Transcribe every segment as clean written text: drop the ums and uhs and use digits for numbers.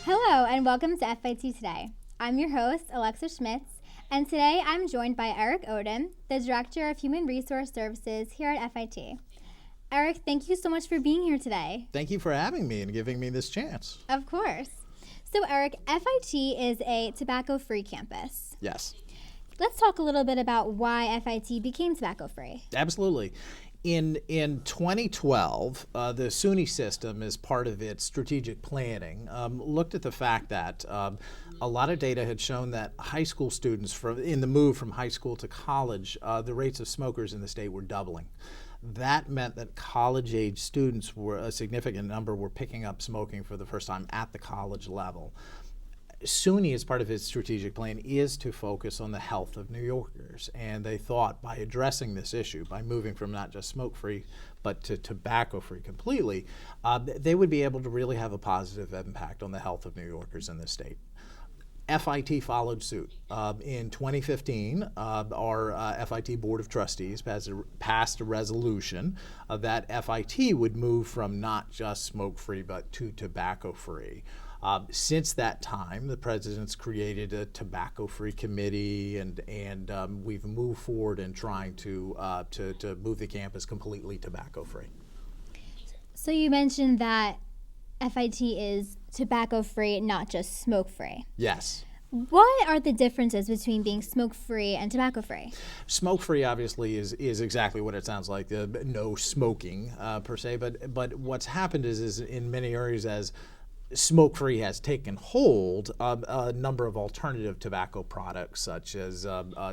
Hello and welcome to FIT Today. I'm your host, Alexa Schmitz, and today I'm joined by Eric Odin, the Director of Human Resource Services here at FIT. Eric, thank you so much for being here today. Thank you for having me and giving me this chance. Of course. So Eric, FIT is a tobacco-free campus. Yes. Let's talk a little bit about why FIT became tobacco-free. Absolutely. In 2012, the SUNY system, as part of its strategic planning, looked at the fact that a lot of data had shown that high school students, in the move from high school to college, the rates of smokers in the state were doubling. That meant that college-age students, a significant number, were picking up smoking for the first time at the college level. SUNY, as part of its strategic plan, is to focus on the health of New Yorkers. And they thought by addressing this issue, by moving from not just smoke-free, but to tobacco-free completely, they would be able to really have a positive impact on the health of New Yorkers in the state. FIT followed suit. In 2015, our FIT Board of Trustees passed a resolution that FIT would move from not just smoke-free, but to tobacco-free. Since that time, the president's created a tobacco-free committee, and we've moved forward in trying to move the campus completely tobacco-free. So you mentioned that FIT is tobacco-free, not just smoke-free. Yes. What are the differences between being smoke-free and tobacco-free? Smoke-free obviously is exactly what it sounds like, no smoking per se, but what's happened is in many areas as smoke-free has taken hold, a number of alternative tobacco products such as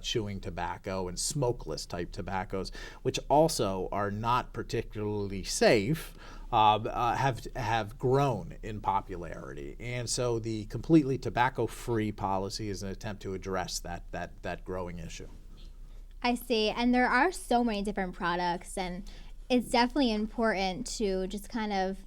chewing tobacco and smokeless type tobaccos, which also are not particularly safe, have grown in popularity. And so the completely tobacco-free policy is an attempt to address that growing issue. I see. And there are so many different products, and it's definitely important to just kind of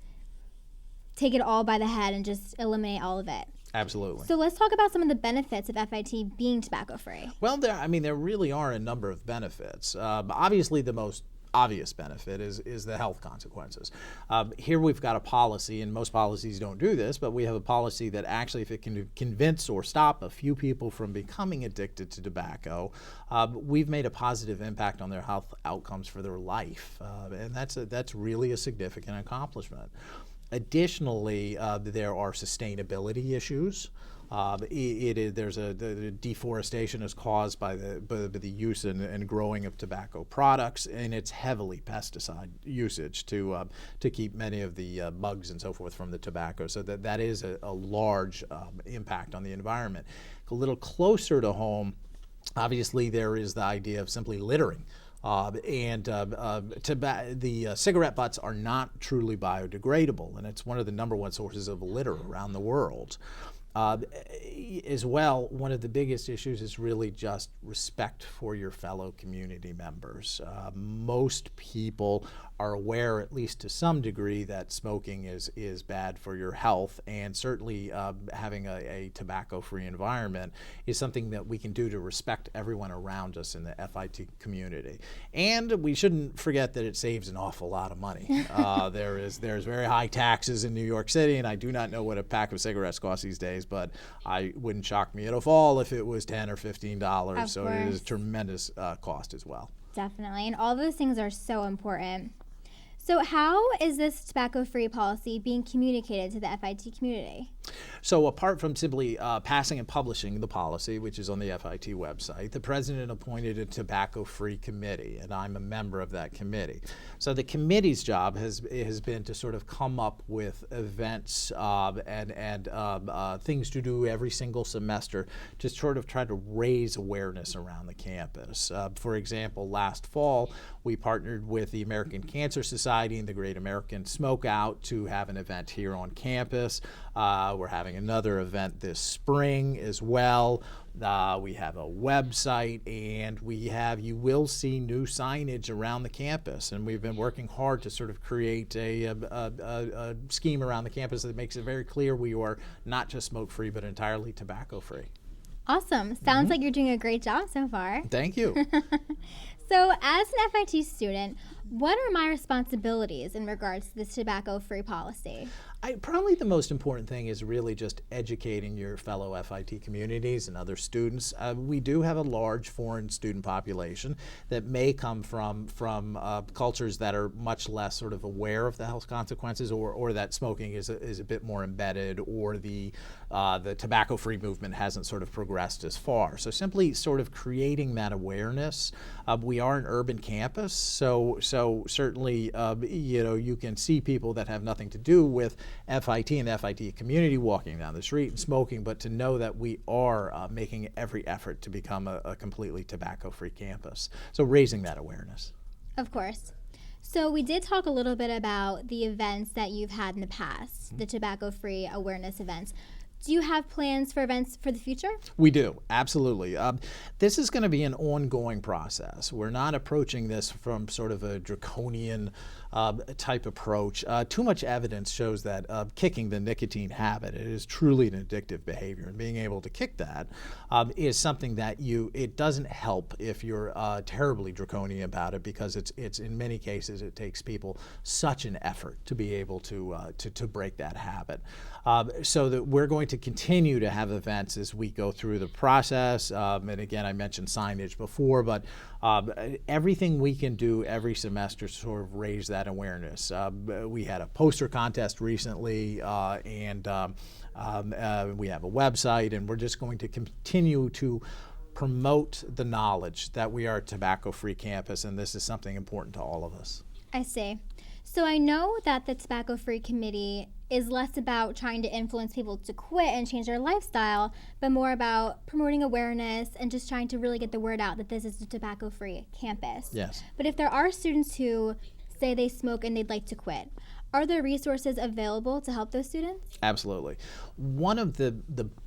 take it all by the head and just eliminate all of it. Absolutely. So let's talk about some of the benefits of FIT being tobacco-free. Well, there really are a number of benefits. Obviously, the most obvious benefit is the health consequences. Here we've got a policy, and most policies don't do this, but we have a policy that actually, if it can convince or stop a few people from becoming addicted to tobacco, we've made a positive impact on their health outcomes for their life, and that's really a significant accomplishment. Additionally, there are sustainability issues. The deforestation is caused by the use and growing of tobacco products, and it's heavily pesticide usage to keep many of the bugs and so forth from the tobacco. So that is a large impact on the environment. A little closer to home, obviously, there is the idea of simply littering. The cigarette butts are not truly biodegradable, and it's one of the number one sources of litter around the world. As well, one of the biggest issues is really just respect for your fellow community members. Most people are aware, at least to some degree, that smoking is bad for your health, and certainly having a tobacco-free environment is something that we can do to respect everyone around us in the FIT community. And we shouldn't forget that it saves an awful lot of money. There's very high taxes in New York City, and I do not know what a pack of cigarettes costs these days, but I wouldn't shock me at all if it was $10 or $15. So it is a tremendous cost as well. Definitely, and all those things are so important. So how is this tobacco-free policy being communicated to the FIT community? So apart from simply passing and publishing the policy, which is on the FIT website, the president appointed a tobacco-free committee, and I'm a member of that committee. So the committee's job has been to sort of come up with events and things to do every single semester to sort of try to raise awareness around the campus. For example, last fall, we partnered with the American Cancer Society and the Great American Smoke Out to have an event here on campus. We're having another event this spring as well. We have a website, and you will see new signage around the campus, and we've been working hard to sort of create a scheme around the campus that makes it very clear we are not just smoke-free, but entirely tobacco-free. Awesome. Sounds like you're doing a great job so far. Thank you. So as an FIT student, what are my responsibilities in regards to this tobacco-free policy? Probably the most important thing is really just educating your fellow FIT communities and other students. We do have a large foreign student population that may come from cultures that are much less sort of aware of the health consequences, or that smoking is a bit more embedded, or the tobacco-free movement hasn't sort of progressed as far. So simply sort of creating that awareness. We are an urban campus, so certainly you can see people that have nothing to do with FIT and the FIT community walking down the street and smoking, but to know that we are making every effort to become a completely tobacco-free campus. So raising that awareness. Of course. So we did talk a little bit about the events that you've had in the past, the tobacco-free awareness events. Do you have plans for events for the future? We do, absolutely. This is going to be an ongoing process. We're not approaching this from sort of a draconian type approach. Too much evidence shows that kicking the nicotine habit, it is truly an addictive behavior, and being able to kick that is something that it doesn't help if you're terribly draconian about it, because it's in many cases it takes people such an effort to be able to break that habit. So that we're going to continue to have events as we go through the process. And again, I mentioned signage before, but everything we can do every semester to sort of raise that awareness. We had a poster contest recently, and we have a website, and we're just going to continue to promote the knowledge that we are a tobacco-free campus, and this is something important to all of us. I see. So I know that the Tobacco-Free Committee is less about trying to influence people to quit and change their lifestyle, but more about promoting awareness and just trying to really get the word out that this is a tobacco-free campus. Yes. But if there are students who say they smoke and they'd like to quit, are there resources available to help those students? Absolutely. One of the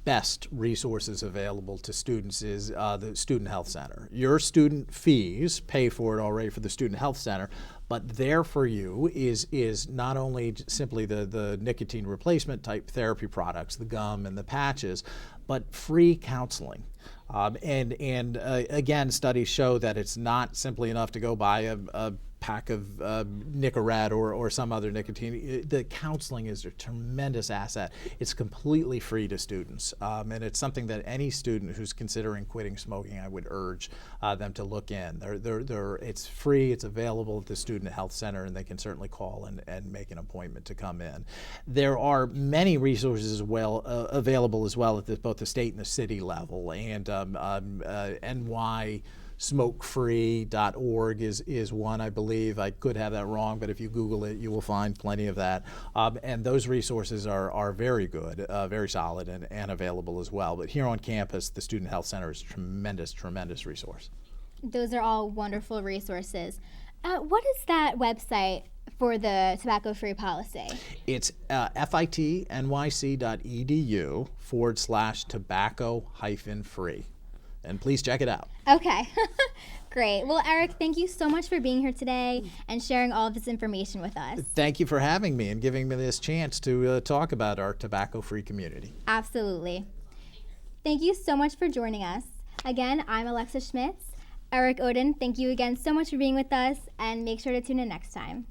best resources available to students is the Student Health Center. Your student fees pay for it already for the Student Health Center, but there for you is not only simply the nicotine replacement type therapy products, the gum and the patches, but free counseling. Again, studies show that it's not simply enough to go buy a pack of Nicorette or some other nicotine. The counseling is a tremendous asset. It's completely free to students, and it's something that any student who's considering quitting smoking, I would urge them to look in. It's free, it's available at the Student Health Center, and they can certainly call and make an appointment to come in. There are many resources available as well at both the state and the city level, and NY SmokeFree.org is one, I believe. I could have that wrong, but if you Google it, you will find plenty of that. And those resources are very good, very solid, and available as well. But here on campus, the Student Health Center is a tremendous resource. Those are all wonderful resources. What is that website for the tobacco-free policy? It's fitnyc.edu/tobacco-free. And please check it out. Okay, great. Well, Eric, thank you so much for being here today and sharing all of this information with us. Thank you for having me and giving me this chance to talk about our tobacco-free community. Absolutely. Thank you so much for joining us. Again, I'm Alexa Schmitz. Eric Oden, thank you again so much for being with us, and make sure to tune in next time.